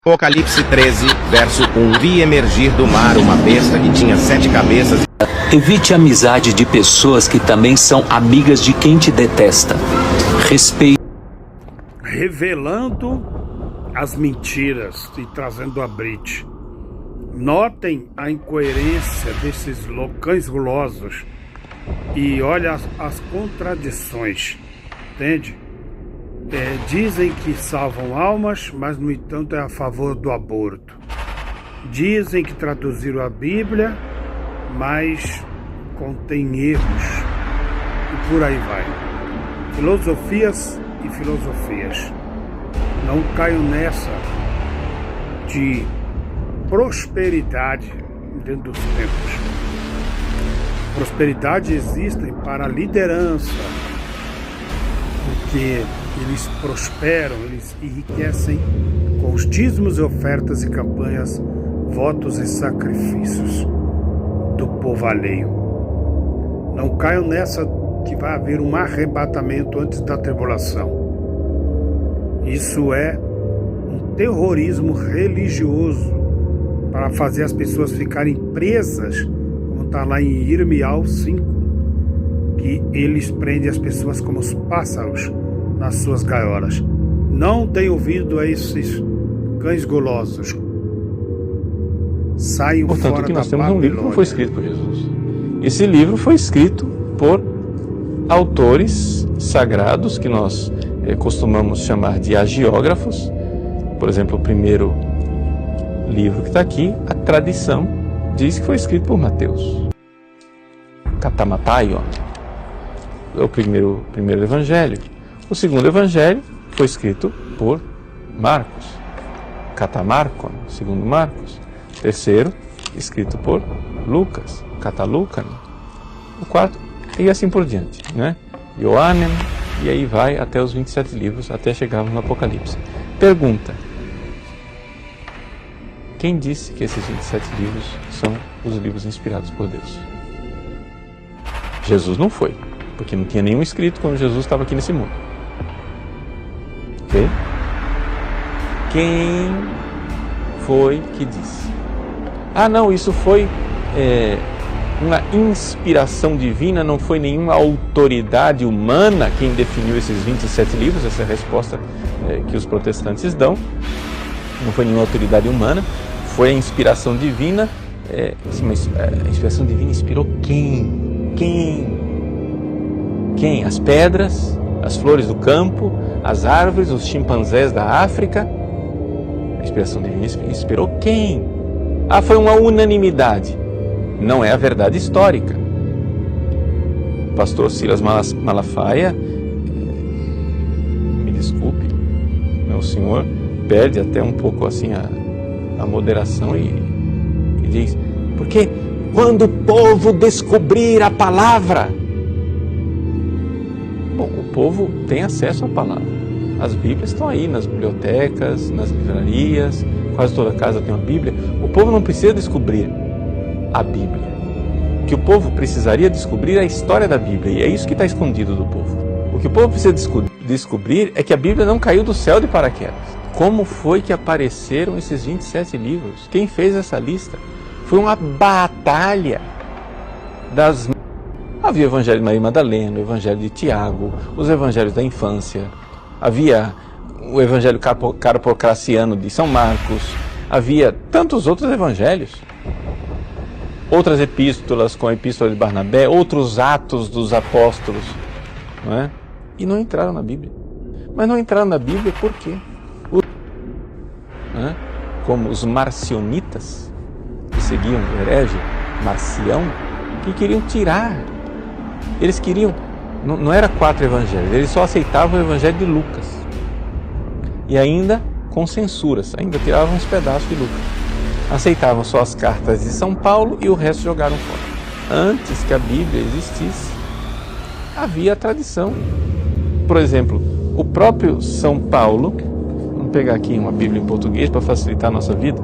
Apocalipse 13, verso 1. Vi emergir do mar uma besta que tinha 7 cabeças. Evite a amizade de pessoas que também são amigas de quem te detesta. Respeite. Revelando as mentiras e trazendo a brite. Notem a incoerência desses cães gulosos e olha as contradições, entende? Dizem que salvam almas, mas no entanto é a favor do aborto. Dizem que traduziram a Bíblia, mas contém erros e por aí vai. Filosofias e filosofias. Não caiam nessa de prosperidade dentro dos tempos. Prosperidade existe para a liderança, porque eles prosperam, eles enriquecem com os dízimos e ofertas e campanhas, votos e sacrifícios do povo alheio. Não caiam nessa que vai haver um arrebatamento antes da tribulação. Isso é um terrorismo religioso para fazer as pessoas ficarem presas, como está lá em Irmial 5, que eles prendem as pessoas como os pássaros nas suas gaiolas. Não tenho ouvido a esses cães gulosos. Saiam fora da Babilônia. Portanto, aqui nós temos um livro que não foi escrito por Jesus. Esse livro foi escrito por autores sagrados que nós costumamos chamar de agiógrafos. Por exemplo, o primeiro livro que está aqui, a tradição diz que foi escrito por Mateus. Katamataio é o primeiro evangelho. O segundo evangelho foi escrito por Marcos. Katamarkon, segundo Marcos. O terceiro, escrito por Lucas. Katalukan. O quarto, e assim por diante, né? Ioannem, e aí vai até os 27 livros, até chegarmos no Apocalipse. Pergunta: quem disse que esses 27 livros são os livros inspirados por Deus? Jesus não foi, porque não tinha nenhum escrito quando Jesus estava aqui nesse mundo. Ok? Quem foi que disse? Ah, não, isso foi uma inspiração divina, não foi nenhuma autoridade humana quem definiu esses 27 livros. Essa é a resposta que os protestantes dão. Não foi nenhuma autoridade humana, foi a inspiração divina. Mas a inspiração divina inspirou quem? Quem? As pedras, as flores do campo, as árvores, os chimpanzés da África. A inspiração divina inspirou quem? Ah, foi uma unanimidade. Não é a verdade histórica. O pastor Silas Malafaia, me desculpe, o senhor perde até um pouco assim a moderação e diz: porque quando o povo descobrir a palavra... Bom, o povo tem acesso à palavra. As Bíblias estão aí nas bibliotecas, nas livrarias, quase toda casa tem uma Bíblia. O povo não precisa descobrir a Bíblia. O que o povo precisaria descobrir é a história da Bíblia, e é isso que está escondido do povo. O que o povo precisa descobrir é que a Bíblia não caiu do céu de paraquedas. Como foi que apareceram esses 27 livros? Quem fez essa lista? Foi uma batalha das... Havia o Evangelho de Maria Madalena, o Evangelho de Tiago, os Evangelhos da infância, havia o Evangelho Carpocraciano de São Marcos, havia tantos outros evangelhos, outras epístolas, como a Epístola de Barnabé, outros atos dos apóstolos, não é? E não entraram na Bíblia. Mas não entraram na Bíblia por quê? Como os marcionitas, que seguiam o herege Marcião, que queriam tirar. Eles queriam, não era 4 evangelhos, eles só aceitavam o evangelho de Lucas. E ainda com censuras, ainda tiravam uns pedaços de Lucas. Aceitavam só as cartas de São Paulo e o resto jogaram fora. Antes que a Bíblia existisse, havia a tradição. Por exemplo, o próprio São Paulo, vamos pegar aqui uma Bíblia em português para facilitar a nossa vida,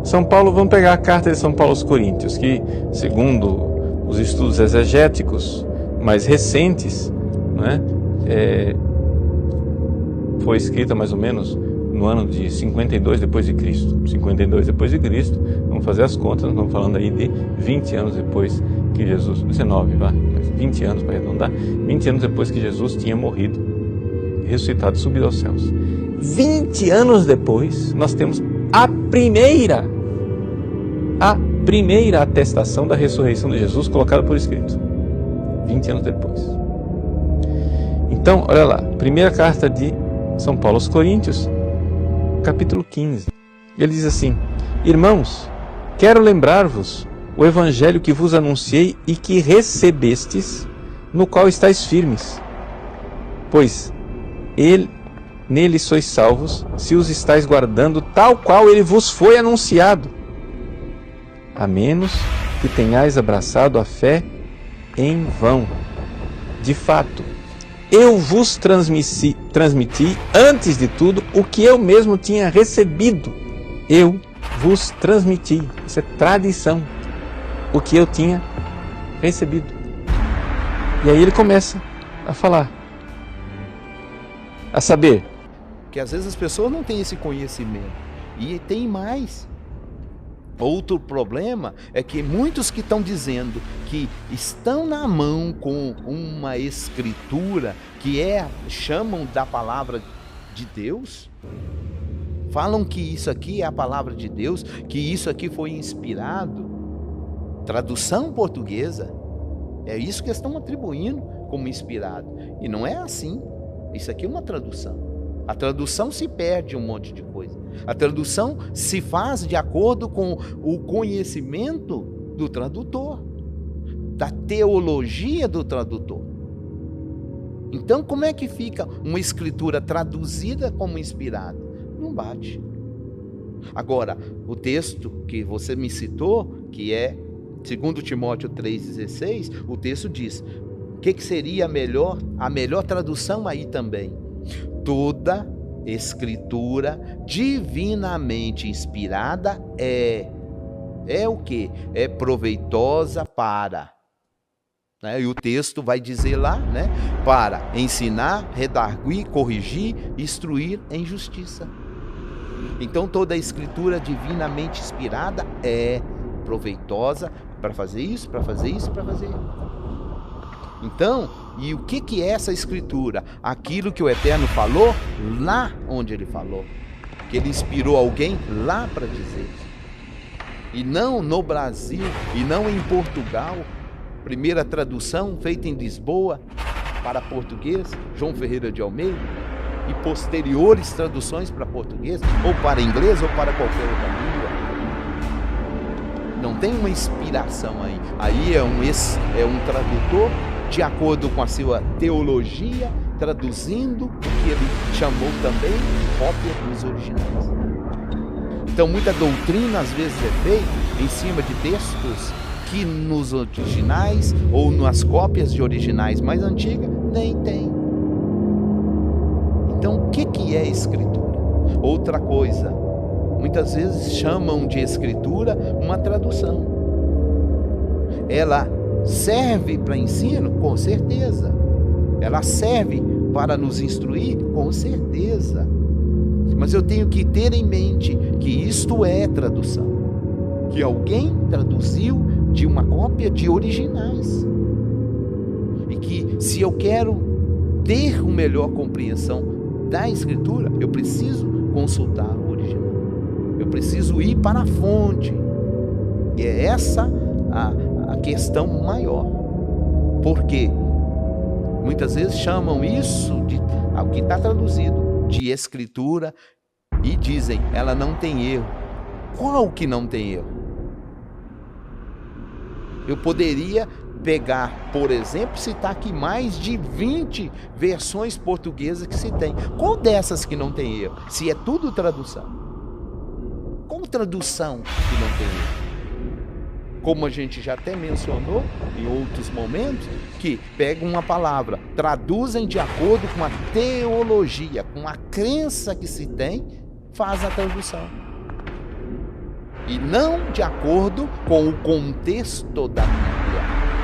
São Paulo, vamos pegar a carta de São Paulo aos Coríntios, que, segundo os estudos exegéticos mais recentes, foi escrita mais ou menos no ano de 52 depois de Cristo. 52 depois de Cristo, vamos fazer as contas, nós estamos falando aí de 20 anos depois que Jesus, 19, vai, mas 20 anos para arredondar, 20 anos depois que Jesus tinha morrido, ressuscitado e subido aos céus. 20 anos depois, nós temos a primeira atestação da ressurreição de Jesus colocada por escrito. 20 anos depois. Então, olha lá, primeira carta de São Paulo aos Coríntios, capítulo 15. Ele diz assim: Irmãos, quero lembrar-vos o evangelho que vos anunciei e que recebestes, no qual estáis firmes. Pois nele sois salvos, se os estáis guardando tal qual ele vos foi anunciado, a menos que tenhais abraçado a fé em vão. De fato, eu vos transmiti, antes de tudo, o que eu mesmo tinha recebido. Eu vos transmiti. Isso é tradição. O que eu tinha recebido. E aí ele começa a falar. A saber. Que às vezes as pessoas não têm esse conhecimento. E tem mais. Outro problema é que muitos que estão dizendo que estão na mão com uma escritura que chamam da palavra de Deus, falam que isso aqui é a palavra de Deus, que isso aqui foi inspirado, tradução portuguesa, é isso que estão atribuindo como inspirado, e não é assim. Isso aqui é uma tradução. A tradução se perde um monte de coisa. A tradução se faz de acordo com o conhecimento do tradutor, da teologia do tradutor. Então, como é que fica uma escritura traduzida como inspirada? Não bate. Agora, o texto que você me citou, que é 2 Timóteo 3,16, o texto diz, o que seria a melhor tradução aí também? Toda escritura divinamente inspirada é o quê? É proveitosa para, né? E o texto vai dizer lá, né? Para ensinar, redarguir, corrigir, instruir em justiça. Então toda a escritura divinamente inspirada é proveitosa para fazer isso, para fazer isso, para fazer isso. Então, e o que é essa escritura? Aquilo que o Eterno falou lá onde ele falou. Que ele inspirou alguém lá para dizer. E não no Brasil, e não em Portugal. Primeira tradução feita em Lisboa para português, João Ferreira de Almeida. E posteriores traduções para português, ou para inglês, ou para qualquer outra língua. Não tem uma inspiração aí. Aí é um tradutor de acordo com a sua teologia, traduzindo o que ele chamou também de cópia dos originais. Então muita doutrina às vezes é feita em cima de textos que nos originais ou nas cópias de originais mais antigas nem tem. Então o que é escritura? Outra coisa, muitas vezes chamam de escritura uma tradução. Ela serve para ensino? Com certeza. Ela serve para nos instruir? Com certeza. Mas eu tenho que ter em mente que isto é tradução. Que alguém traduziu de uma cópia de originais. E que se eu quero ter uma melhor compreensão da Escritura, eu preciso consultar o original. Eu preciso ir para a fonte. E é essa a questão maior. Porque muitas vezes chamam isso ao que está traduzido de escritura e dizem, ela não tem erro. Qual que não tem erro? Eu poderia pegar, por exemplo, citar aqui mais de 20 versões portuguesas que se tem. Qual dessas que não tem erro? Se é tudo tradução. Qual tradução que não tem erro? Como a gente já até mencionou em outros momentos, que pegam uma palavra, traduzem de acordo com a teologia, com a crença que se tem, faz a tradução. E não de acordo com o contexto da Bíblia,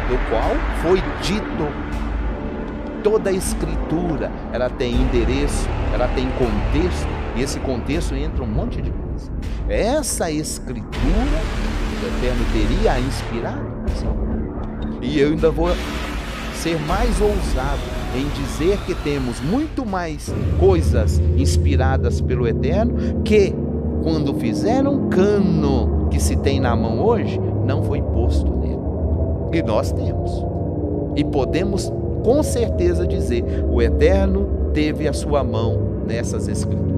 do qual foi dito. Toda a Escritura, ela tem endereço, ela tem contexto, E esse contexto entra um monte de coisa. Essa escritura o Eterno teria inspirado? Sim. E eu ainda vou ser mais ousado em dizer que temos muito mais coisas inspiradas pelo Eterno que, quando fizeram um cano que se tem na mão hoje, não foi posto nele. E nós temos. E podemos com certeza dizer, o Eterno teve a sua mão nessas escrituras.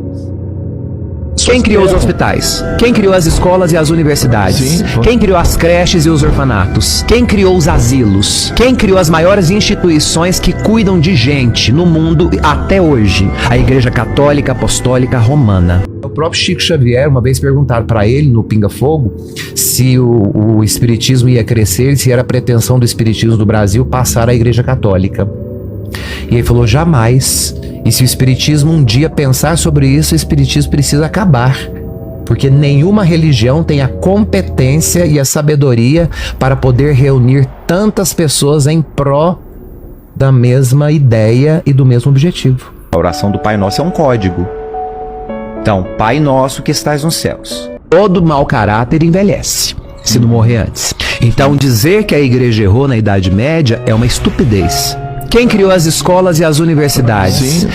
Quem criou os hospitais? Quem criou as escolas e as universidades? Quem criou as creches e os orfanatos? Quem criou os asilos? Quem criou as maiores instituições que cuidam de gente no mundo até hoje? A Igreja Católica Apostólica Romana. O próprio Chico Xavier, uma vez perguntaram para ele no Pinga Fogo se o espiritismo ia crescer, se era a pretensão do espiritismo do Brasil passar à Igreja Católica. E ele falou, jamais. E se o espiritismo um dia pensar sobre isso, o espiritismo precisa acabar. Porque nenhuma religião tem a competência e a sabedoria para poder reunir tantas pessoas em pró da mesma ideia e do mesmo objetivo. A oração do Pai Nosso é um código. Então, Pai Nosso que estás nos céus. Todo mau caráter envelhece, se não morrer antes. Então, dizer que a igreja errou na Idade Média é uma estupidez. Quem criou as escolas e as universidades?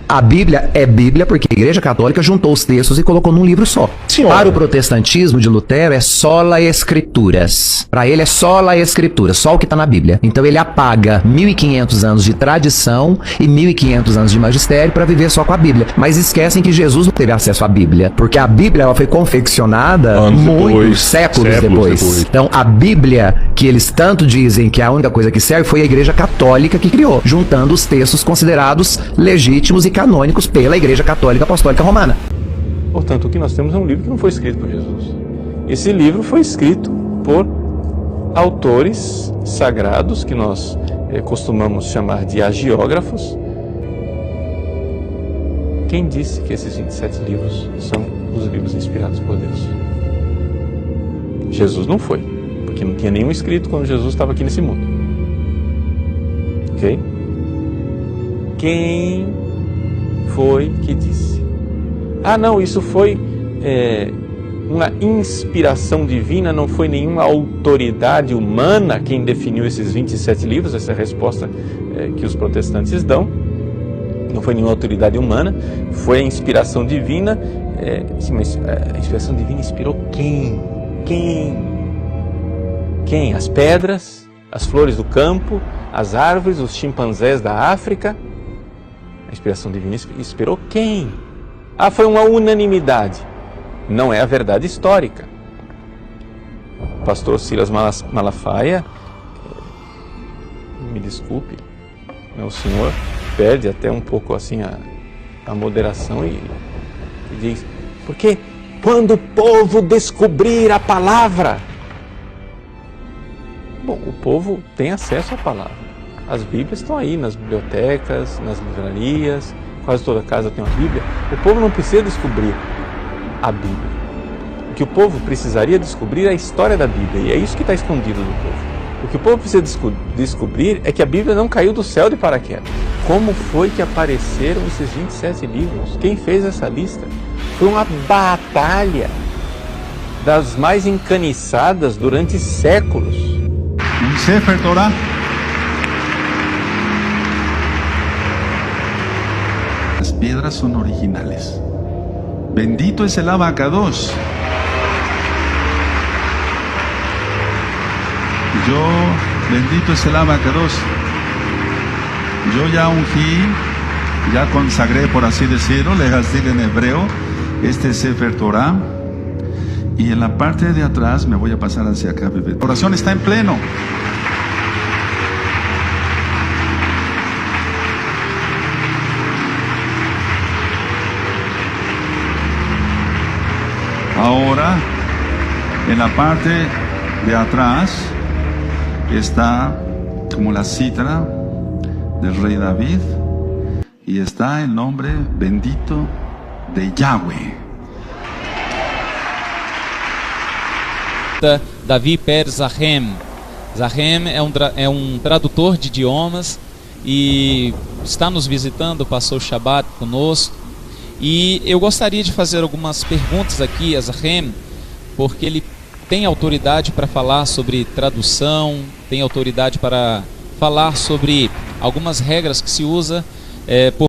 A Bíblia é Bíblia porque a Igreja Católica juntou os textos e colocou num livro só. Para o protestantismo de Lutero é sola escrituras. Para ele é sola escritura, só o que está na Bíblia. Então ele apaga 1500 anos de tradição e 1500 anos de magistério para viver só com a Bíblia. Mas esquecem que Jesus não teve acesso à Bíblia, porque a Bíblia ela foi confeccionada muitos séculos depois. Então a Bíblia, que eles tanto dizem que é a única coisa que serve, foi a Igreja Católica que criou, juntando os textos considerados legítimos e canônicos pela Igreja Católica Apostólica Romana. Portanto, o que nós temos é um livro que não foi escrito por Jesus. Esse livro foi escrito por autores sagrados, que nós costumamos chamar de agiógrafos. Quem disse que esses 27 livros são os livros inspirados por Deus? Jesus não foi, porque não tinha nenhum escrito quando Jesus estava aqui nesse mundo. Ok? Quem foi que disse? Ah, não, isso foi uma inspiração divina, não foi nenhuma autoridade humana quem definiu esses 27 livros, essa é a resposta que os protestantes dão. Não foi nenhuma autoridade humana, foi a inspiração divina. Sim, mas a inspiração divina inspirou quem? Quem? As pedras, as flores do campo, as árvores, os chimpanzés da África. A inspiração divina inspirou quem? Ah, foi uma unanimidade. Não é a verdade histórica. O pastor Silas Malafaia, me desculpe, o senhor perde até um pouco assim a moderação e diz, porque quando o povo descobrir a palavra... Bom, o povo tem acesso à palavra. As Bíblias estão aí nas bibliotecas, nas livrarias, quase toda casa tem uma Bíblia. O povo não precisa descobrir a Bíblia. O que o povo precisaria descobrir é a história da Bíblia, e é isso que está escondido do povo. O que o povo precisa descobrir é que a Bíblia não caiu do céu de paraquedas. Como foi que apareceram esses 27 livros? Quem fez essa lista? Foi uma batalha das mais encaniçadas durante séculos. Um Sefer Torah. Las piedras son originales. Bendito es el abacados. Bendito es el abacados. Yo ya ungí, ya consagré, por así decirlo, le decir en hebreo, este Sefer Torah. Y en la parte de atrás, me voy a pasar hacia acá, bebé. La oración está en pleno. Ahora, en la parte de atrás está como la cítara del rey David y está el nombre bendito de Yahweh. Davi Per Zahem. Zahem é um tradutor de idiomas e está nos visitando, passou o Shabat conosco. E eu gostaria de fazer algumas perguntas aqui a Zahem, porque ele tem autoridade para falar sobre tradução, tem autoridade para falar sobre algumas regras que se usa por